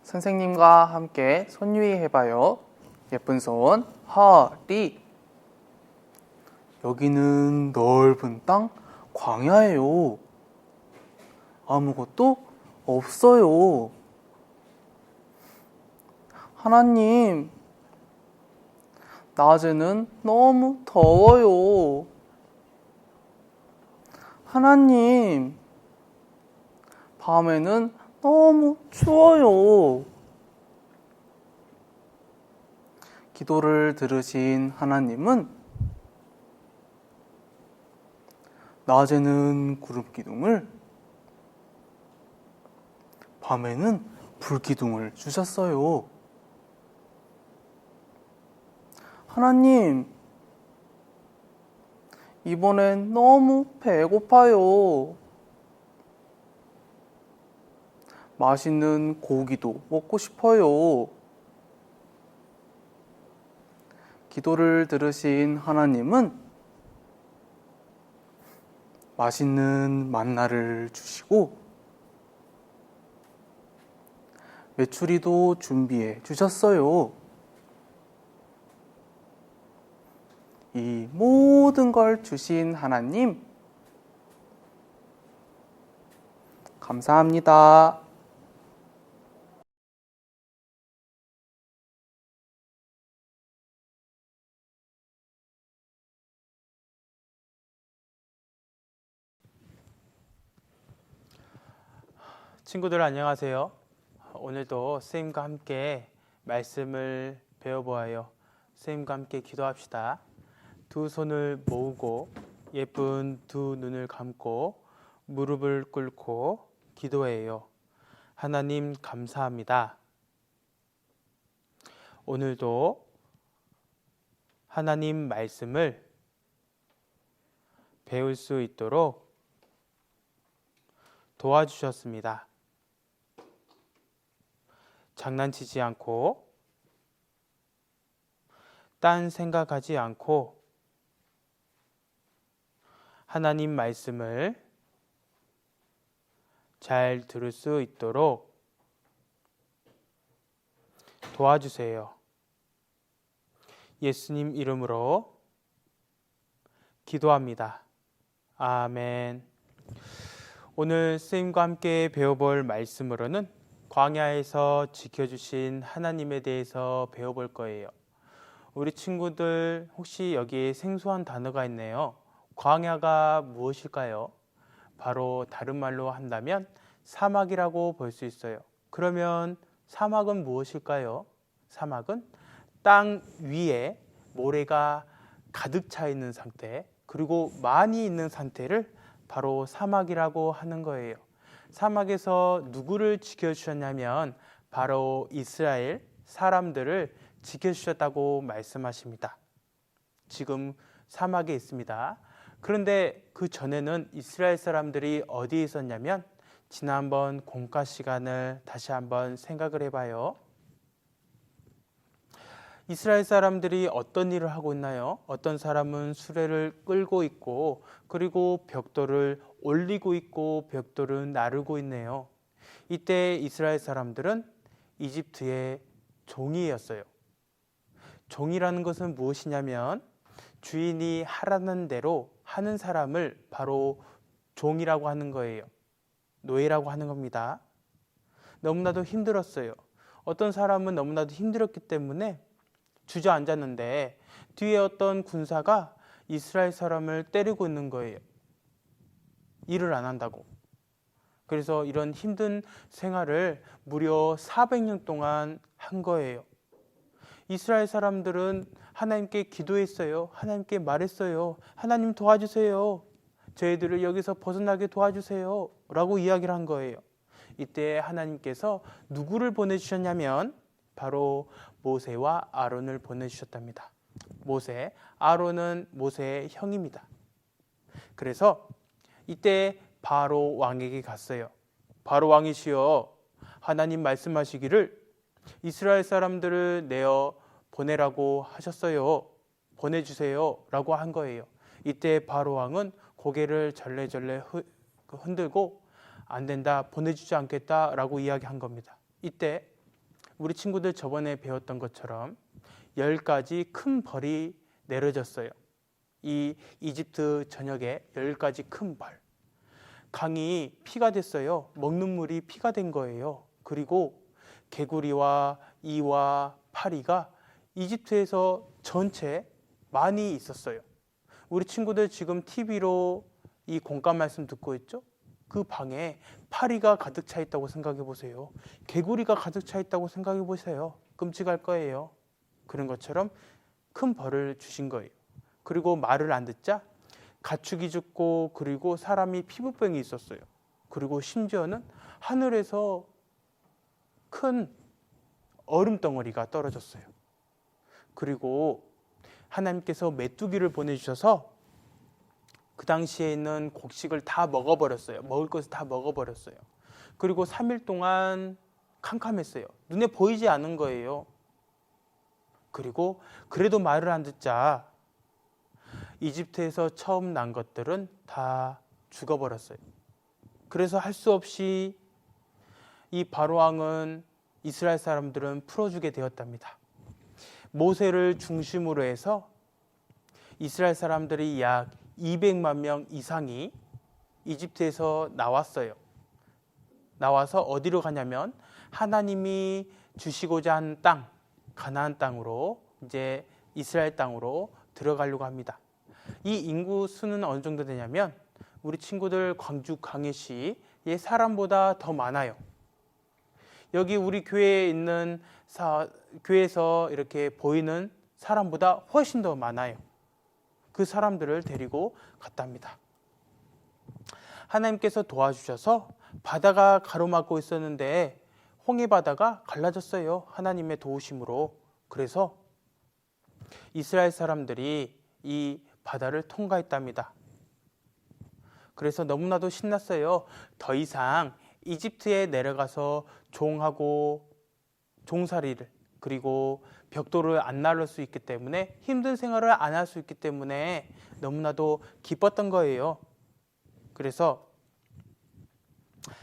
선생님과 함께 손 위에 해봐요. 예쁜 손, 허리. 여기는 넓은 땅, 광야예요. 아무것도 없어요. 하나님, 낮에는 너무 더워요. 하나님, 밤에는 너무 추워요. 기도를 들으신 하나님은 낮에는 구름 기둥을, 밤에는 불 기둥을 주셨어요. 하나님, 이번엔 너무 배고파요. 맛있는 고기도 먹고 싶어요. 기도를 들으신 하나님은 맛있는 만나를 주시고 메추리도 준비해 주셨어요. 이 모든 걸 주신 하나님, 감사합니다. 친구들 안녕하세요. 오늘도 선생님과 함께 말씀을 배워보아요. 선생님과 함께 기도합시다. 두 손을 모으고 예쁜 두 눈을 감고 무릎을 꿇고 기도해요. 하나님 감사합니다. 오늘도 하나님 말씀을 배울 수 있도록 도와주셨습니다. 장난치지 않고 딴 생각하지 않고 하나님 말씀을 잘 들을 수 있도록 도와주세요. 예수님 이름으로 기도합니다. 아멘. 오늘 선생님과 함께 배워볼 말씀으로는 광야에서 지켜주신 하나님에 대해서 배워볼 거예요. 우리 친구들 혹시 여기에 생소한 단어가 있네요. 광야가 무엇일까요? 바로 다른 말로 한다면 사막이라고 볼 수 있어요. 그러면 사막은 무엇일까요? 사막은 땅 위에 모래가 가득 차 있는 상태, 그리고 많이 있는 상태를 바로 사막이라고 하는 거예요. 사막에서 누구를 지켜주셨냐면 바로 이스라엘 사람들을 지켜주셨다고 말씀하십니다. 지금 사막에 있습니다. 그런데 그 전에는 이스라엘 사람들이 어디에 있었냐면 지난번 공과 시간을 다시 한번 생각을 해봐요. 이스라엘 사람들이 어떤 일을 하고 있나요? 어떤 사람은 수레를 끌고 있고 그리고 벽돌을 올리고 있고 벽돌은 나르고 있네요. 이때 이스라엘 사람들은 이집트의 종이었어요. 종이라는 것은 무엇이냐면 주인이 하라는 대로 하는 사람을 바로 종이라고 하는 거예요. 노예라고 하는 겁니다. 너무나도 힘들었어요. 어떤 사람은 너무나도 힘들었기 때문에 주저앉았는데 뒤에 어떤 군사가 이스라엘 사람을 때리고 있는 거예요. 일을 안 한다고. 그래서 이런 힘든 생활을 무려 400년 동안 한 거예요. 이스라엘 사람들은 하나님께 기도했어요. 하나님께 말했어요. 하나님 도와주세요. 저희들을 여기서 벗어나게 도와주세요. 라고 이야기를 한 거예요. 이때 하나님께서 누구를 보내주셨냐면 바로 모세와 아론을 보내주셨답니다. 모세, 아론은 모세의 형입니다. 그래서 이때 바로 왕에게 갔어요. 바로 왕이시여, 하나님 말씀하시기를 이스라엘 사람들을 내어 보내라고 하셨어요. 보내주세요 라고 한 거예요. 이때 바로 왕은 고개를 절레절레 흔들고 안 된다, 보내주지 않겠다 라고 이야기한 겁니다. 이때 우리 친구들 저번에 배웠던 것처럼 10가지 큰 벌이 내려졌어요. 이 이집트 전역에 10가지 큰 벌. 강이 피가 됐어요. 먹는 물이 피가 된 거예요. 그리고 개구리와 이와 파리가 이집트에서 전체 많이 있었어요. 우리 친구들 지금 TV로 이 공감 말씀 듣고 있죠? 그 방에 파리가 가득 차 있다고 생각해 보세요. 개구리가 가득 차 있다고 생각해 보세요. 끔찍할 거예요. 그런 것처럼 큰 벌을 주신 거예요. 그리고 말을 안 듣자 가축이 죽고 그리고 사람이 피부병이 있었어요. 그리고 심지어는 하늘에서 큰 얼음 덩어리가 떨어졌어요. 그리고 하나님께서 메뚜기를 보내주셔서 그 당시에 있는 곡식을 다 먹어버렸어요. 먹을 것을 다 먹어버렸어요. 그리고 3일 동안 캄캄했어요. 눈에 보이지 않은 거예요. 그리고 그래도 말을 안 듣자 이집트에서 처음 난 것들은 다 죽어버렸어요. 그래서 할 수 없이 이 바로왕은 이스라엘 사람들은 풀어주게 되었답니다. 모세를 중심으로 해서 이스라엘 사람들이 약 200만 명 이상이 이집트에서 나왔어요. 나와서 어디로 가냐면 하나님이 주시고자 한 땅, 가나안 땅으로 이제 이스라엘 땅으로 들어가려고 합니다. 이 인구 수는 어느 정도 되냐면 우리 친구들 광주 광해시의 사람보다 더 많아요. 여기 우리 교회에 있는 교회에서 이렇게 보이는 사람보다 훨씬 더 많아요. 그 사람들을 데리고 갔답니다. 하나님께서 도와주셔서 바다가 가로막고 있었는데 홍해 바다가 갈라졌어요. 하나님의 도우심으로. 그래서 이스라엘 사람들이 이 바다를 통과했답니다. 그래서 너무나도 신났어요. 더 이상 이집트에 내려가서 종하고 종살이를 그리고 벽돌을 안 나를 수 있기 때문에 힘든 생활을 안 할 수 있기 때문에 너무나도 기뻤던 거예요. 그래서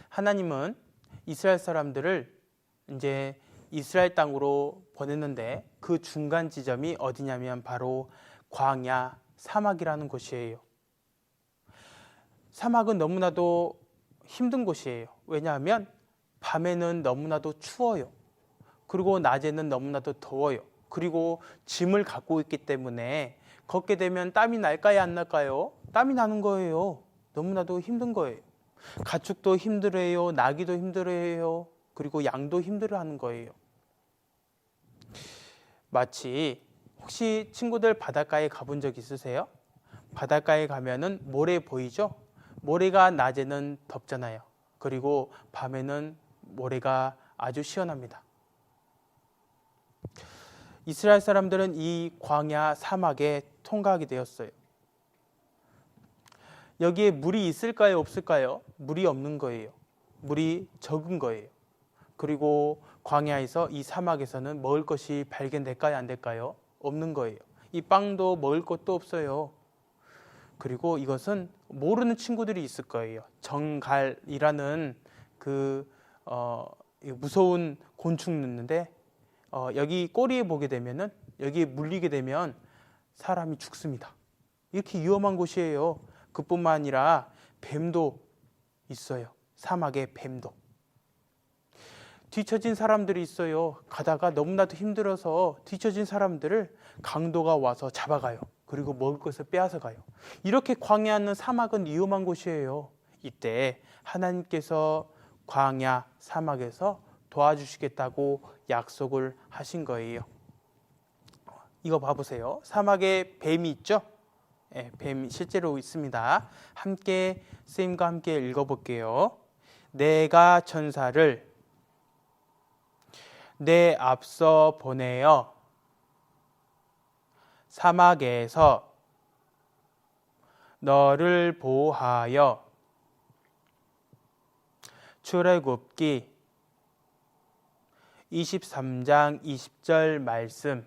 하나님은 이스라엘 사람들을 이제 이스라엘 땅으로 보냈는데 그 중간 지점이 어디냐면 바로 광야 사막이라는 곳이에요. 사막은 너무나도 힘든 곳이에요. 왜냐하면 밤에는 너무나도 추워요. 그리고 낮에는 너무나도 더워요. 그리고 짐을 갖고 있기 때문에 걷게 되면 땀이 날까요, 안 날까요? 땀이 나는 거예요. 너무나도 힘든 거예요. 가축도 힘들어해요. 나귀도 힘들어해요. 그리고 양도 힘들어하는 거예요. 마치 혹시 친구들 바닷가에 가본 적 있으세요? 바닷가에 가면은 모래 보이죠? 모래가 낮에는 덥잖아요. 그리고 밤에는 모래가 아주 시원합니다. 이스라엘 사람들은 이 광야 사막에 통과하게 되었어요. 여기에 물이 있을까요, 없을까요? 물이 없는 거예요. 물이 적은 거예요. 그리고 광야에서 이 사막에서는 먹을 것이 발견될까요, 안 될까요? 없는 거예요. 이 빵도 먹을 것도 없어요. 그리고 이것은 모르는 친구들이 있을 거예요. 정갈이라는 그 무서운 곤충 있는데 여기 꼬리에 보게 되면은 여기에 물리게 되면 사람이 죽습니다. 이렇게 위험한 곳이에요. 그뿐만 아니라 뱀도 있어요. 사막에 뱀도. 뒤처진 사람들이 있어요. 가다가 너무나도 힘들어서 뒤처진 사람들을 강도가 와서 잡아가요. 그리고 먹을 것을 빼앗아 가요. 이렇게 광야 있는 사막은 위험한 곳이에요. 이때 하나님께서 광야 사막에서 도와주시겠다고 약속을 하신 거예요. 이거 봐보세요. 사막에 뱀이 있죠? 네, 뱀이 실제로 있습니다. 함께 선생님과 함께 읽어볼게요. 내가 천사를 내 앞서 보내어 사막에서 너를 보호하여 출애굽기 23장 20절 말씀.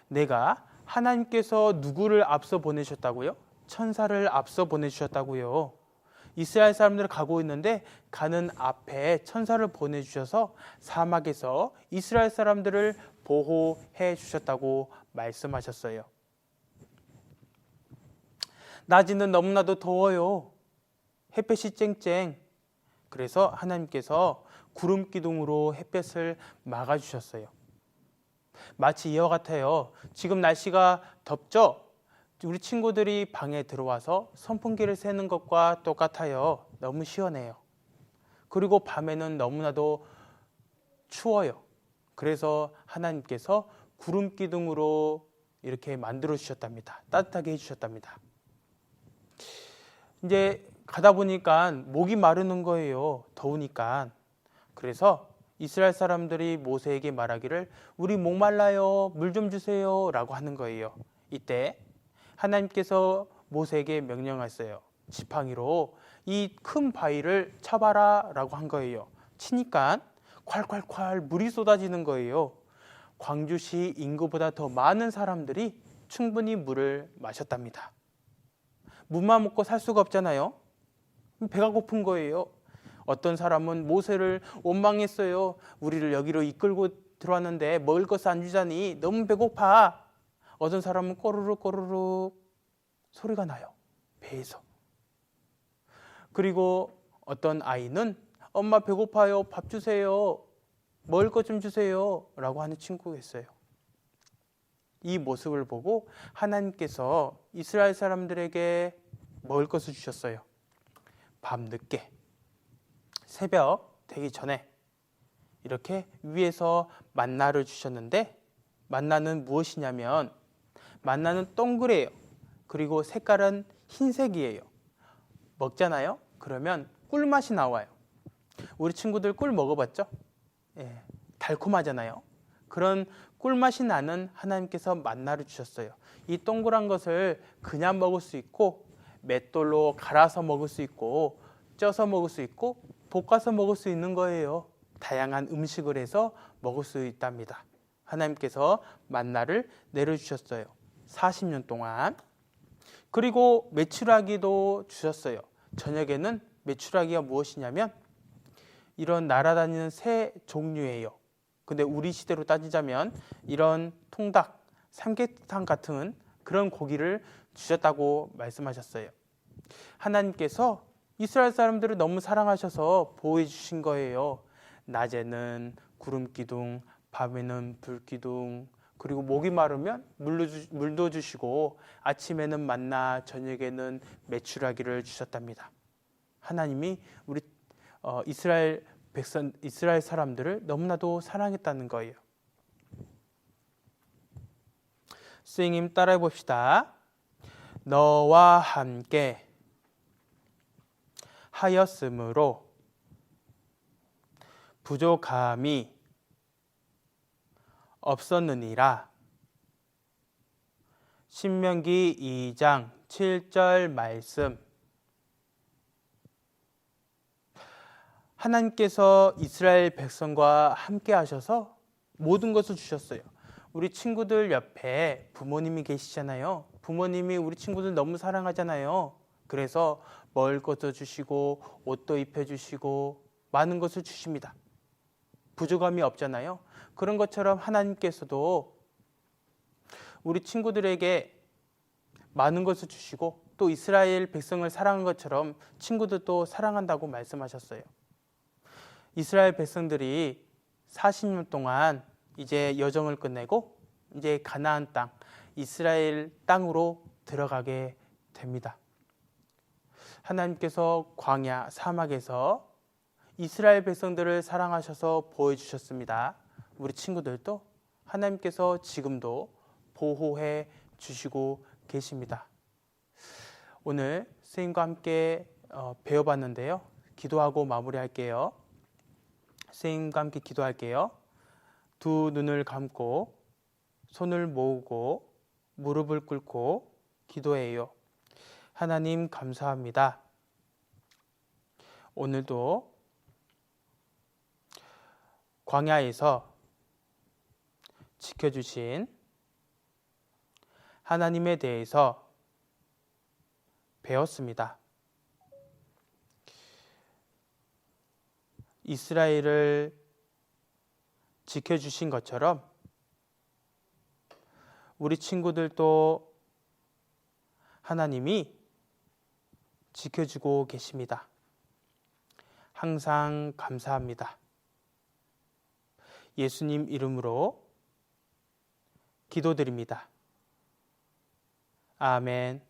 내가 하나님께서 누구를 앞서 보내셨다고요? 천사를 앞서 보내주셨다고요. 이스라엘 사람들을 가고 있는데 가는 앞에 천사를 보내주셔서 사막에서 이스라엘 사람들을 보호해 주셨다고 말씀하셨어요. 낮에는 너무나도 더워요. 햇볕이 쨍쨍. 그래서 하나님께서 구름 기둥으로 햇볕을 막아주셨어요. 마치 이와 같아요. 지금 날씨가 덥죠? 우리 친구들이 방에 들어와서 선풍기를 쐬는 것과 똑같아요. 너무 시원해요. 그리고 밤에는 너무나도 추워요. 그래서 하나님께서 구름 기둥으로 이렇게 만들어 주셨답니다. 따뜻하게 해주셨답니다. 이제 가다 보니까 목이 마르는 거예요. 더우니까. 그래서 이스라엘 사람들이 모세에게 말하기를 우리 목말라요. 물 좀 주세요. 라고 하는 거예요. 이때 하나님께서 모세에게 명령하셨어요. 지팡이로 이 큰 바위를 쳐봐라 라고 한 거예요. 치니까 콸콸콸 물이 쏟아지는 거예요. 광주시 인구보다 더 많은 사람들이 충분히 물을 마셨답니다. 물만 먹고 살 수가 없잖아요. 배가 고픈 거예요. 어떤 사람은 모세를 원망했어요. 우리를 여기로 이끌고 들어왔는데 먹을 것을 안 주자니 너무 배고파. 어떤 사람은 꼬르륵 꼬르륵 소리가 나요. 배에서. 그리고 어떤 아이는 엄마 배고파요. 밥 주세요. 먹을 것 좀 주세요. 라고 하는 친구가 있어요. 이 모습을 보고 하나님께서 이스라엘 사람들에게 먹을 것을 주셨어요. 밤늦게 새벽 되기 전에 이렇게 위에서 만나를 주셨는데 만나는 무엇이냐면 만나는 동그래요. 그리고 색깔은 흰색이에요. 먹잖아요. 그러면 꿀맛이 나와요. 우리 친구들 꿀 먹어봤죠? 예, 달콤하잖아요. 그런 꿀맛이 나는 하나님께서 만나를 주셨어요. 이 동그란 것을 그냥 먹을 수 있고 맷돌로 갈아서 먹을 수 있고 쪄서 먹을 수 있고 볶아서 먹을 수 있는 거예요. 다양한 음식을 해서 먹을 수 있답니다. 하나님께서 만나를 내려주셨어요. 40년 동안. 그리고 메추라기도 주셨어요. 저녁에는 메추라기가 무엇이냐면 이런 날아다니는 새 종류예요. 근데 우리 시대로 따지자면 이런 통닭, 삼계탕 같은 그런 고기를 주셨다고 말씀하셨어요. 하나님께서 이스라엘 사람들을 너무 사랑하셔서 보호해 주신 거예요. 낮에는 구름 기둥, 밤에는 불 기둥, 그리고 목이 마르면 물도 주시고 아침에는 만나, 저녁에는 메추라기를 주셨답니다. 하나님이 우리 이스라엘 사람들을 너무나도 사랑했다는 거예요. 선생님 따라해 봅시다. 너와 함께 하였으므로 부족함이 없었느니라. 신명기 2장 7절 말씀. 하나님께서 이스라엘 백성과 함께 하셔서 모든 것을 주셨어요. 우리 친구들 옆에 부모님이 계시잖아요. 부모님이 우리 친구들 너무 사랑하잖아요. 그래서 먹을 것도 주시고 옷도 입혀주시고 많은 것을 주십니다. 부족함이 없잖아요. 그런 것처럼 하나님께서도 우리 친구들에게 많은 것을 주시고 또 이스라엘 백성을 사랑한 것처럼 친구들도 사랑한다고 말씀하셨어요. 이스라엘 백성들이 40년 동안 이제 여정을 끝내고 이제 가나안 땅, 이스라엘 땅으로 들어가게 됩니다. 하나님께서 광야, 사막에서 이스라엘 백성들을 사랑하셔서 보여주셨습니다. 우리 친구들도 하나님께서 지금도 보호해 주시고 계십니다. 오늘 선생님과 함께 배워봤는데요. 기도하고 마무리할게요. 선생님과 함께 기도할게요. 두 눈을 감고 손을 모으고 무릎을 꿇고 기도해요. 하나님 감사합니다. 오늘도 광야에서 지켜주신 하나님에 대해서 배웠습니다. 이스라엘을 지켜주신 것처럼 우리 친구들도 하나님이 지켜주고 계십니다. 항상 감사합니다. 예수님 이름으로 기도드립니다. 아멘.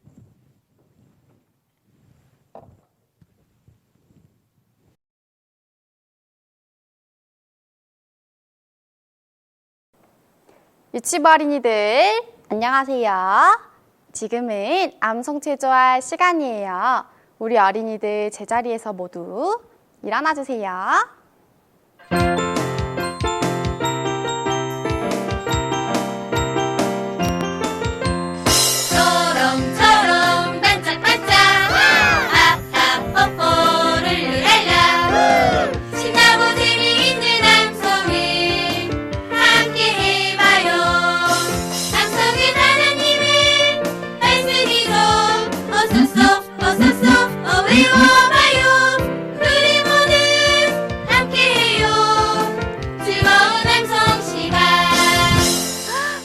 유치부 어린이들 안녕하세요. 지금은 암송 체조할 시간이에요. 우리 어린이들 제자리에서 모두 일어나 주세요. 초롱초롱 반짝반짝 아하 뽀뽀를 룰랄라 신나고 재미있는 암송을 함께 해봐요. 암송은 하나님의 말씀이죠. 어서서 외워봐요. 우리 모두 함께해요. 즐거운 암송 시간.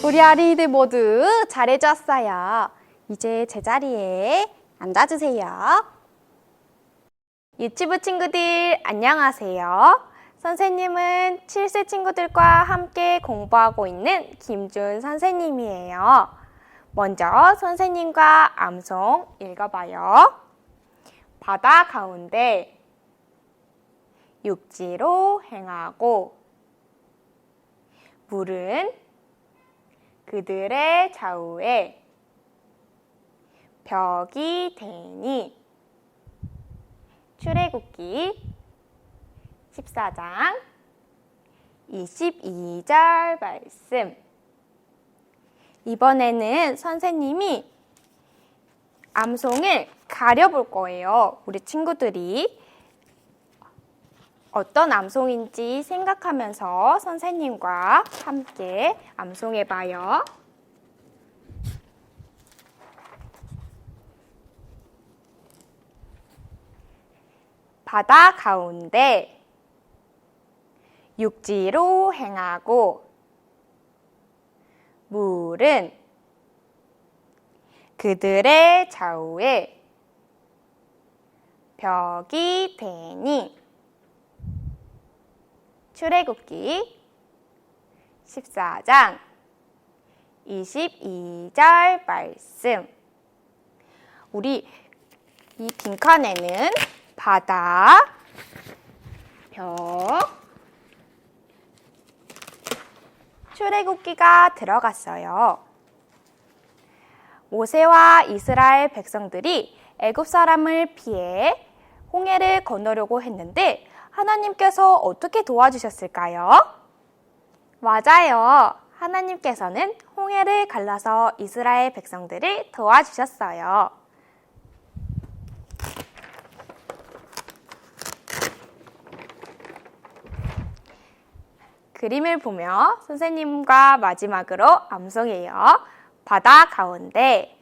우리 어린이들 모두 잘해줬어요. 이제 제자리에 앉아주세요. 유치부 친구들 안녕하세요. 선생님은 7세 친구들과 함께 공부하고 있는 김준 선생님이에요. 먼저 선생님과 암송 읽어봐요. 바다 가운데 육지로 행하고 물은 그들의 좌우에 벽이 되니. 출애굽기 14장 22절 말씀. 이번에는 선생님이 암송을 가려볼 거예요. 우리 친구들이 어떤 암송인지 생각하면서 선생님과 함께 암송해봐요. 바다 가운데 육지로 행하고 물은 그들의 좌우에 벽이 되니. 출애굽기 14장 22절 말씀. 우리 이 빈칸에는 바다, 벽, 출애굽기가 들어갔어요. 모세와 이스라엘 백성들이 애굽 사람을 피해 홍해를 건너려고 했는데 하나님께서 어떻게 도와주셨을까요? 맞아요. 하나님께서는 홍해를 갈라서 이스라엘 백성들을 도와주셨어요. 그림을 보며 선생님과 마지막으로 암송해요. 바다 가운데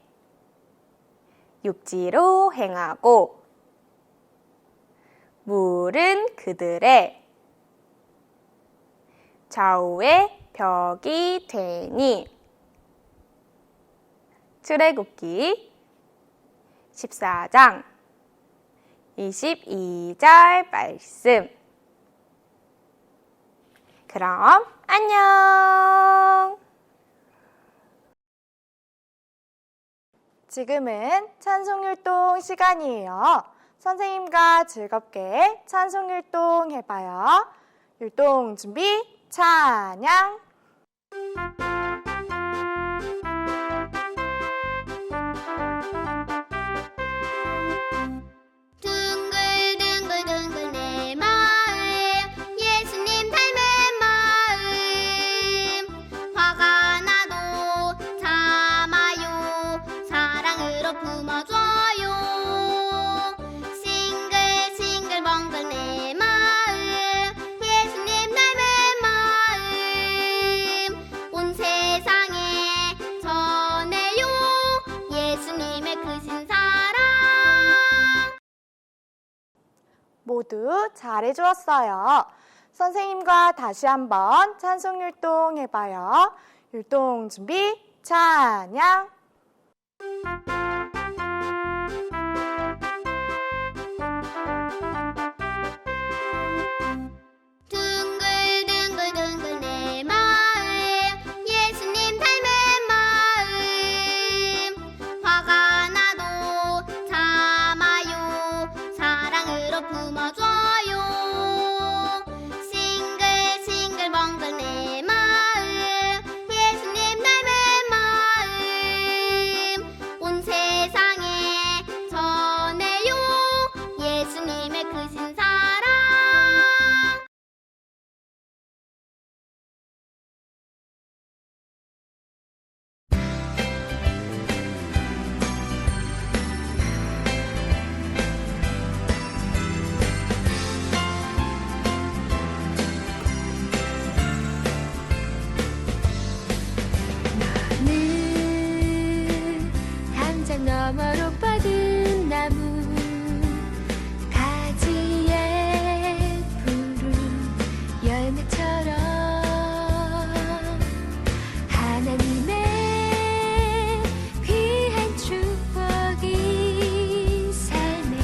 육지로 행하고 물은 그들의 좌우에 벽이 되니. 출애굽기 14장 22절 말씀. 그럼 안녕. 지금은 찬송율동 시간이에요. 선생님과 즐겁게 찬송율동 해봐요. 율동 준비, 찬양. 둥글둥글둥글 내 마음 예수님 닮은 마음 화가 나도 참아요 사랑으로 품어줘요 싱글싱글벙글 내 마음 예수님 닮은 마음 온 세상에 전해요 예수님의 크신 사랑. 모두 잘해 주었어요. 선생님과 다시 한번 찬송 율동 해봐요. 율동 준비, 찬양. 둥글둥글둥글 내 마음 예수님 닮은 마음 화가 나도 참아요 사랑으로 품어줘요 싱글싱글벙글 내 마음 예수님 닮은 마음 온 세상에 전해요 예수님의 크신 사랑 는 담장 너머로 뻗은 나무 가지에 푸른 열매처럼 하나님의 귀한 축복이 삶에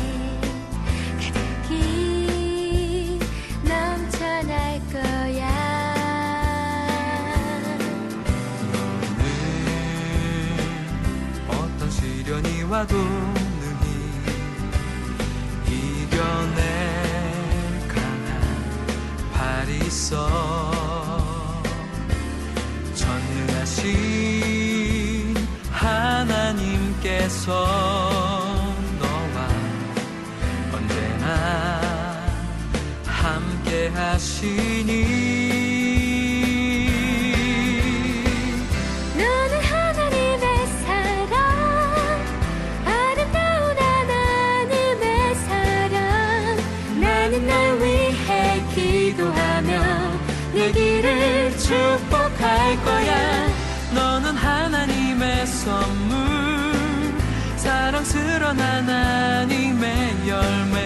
가득히 넘쳐날 거야. 어떤 시련이 와도 능히 이겨낼 강한 발이 있어 전능하신 하나님께서 너와 언제나 함께 하시니 너는 하나님의 사랑 아름다운 하나님의 사랑 나는 널 위해 기도하며 내 길을 축복할 거야 너는 하나님의 선물 사랑스러운 하나님의 열매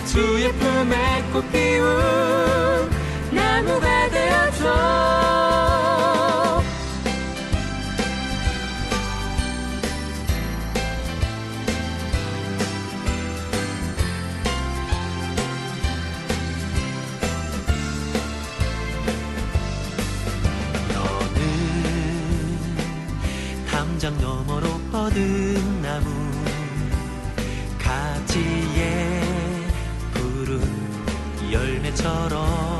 주의 품에 꽃 피운 나무가 되어줘 담장 너머로 뻗은 나무 가지에 푸른 열매처럼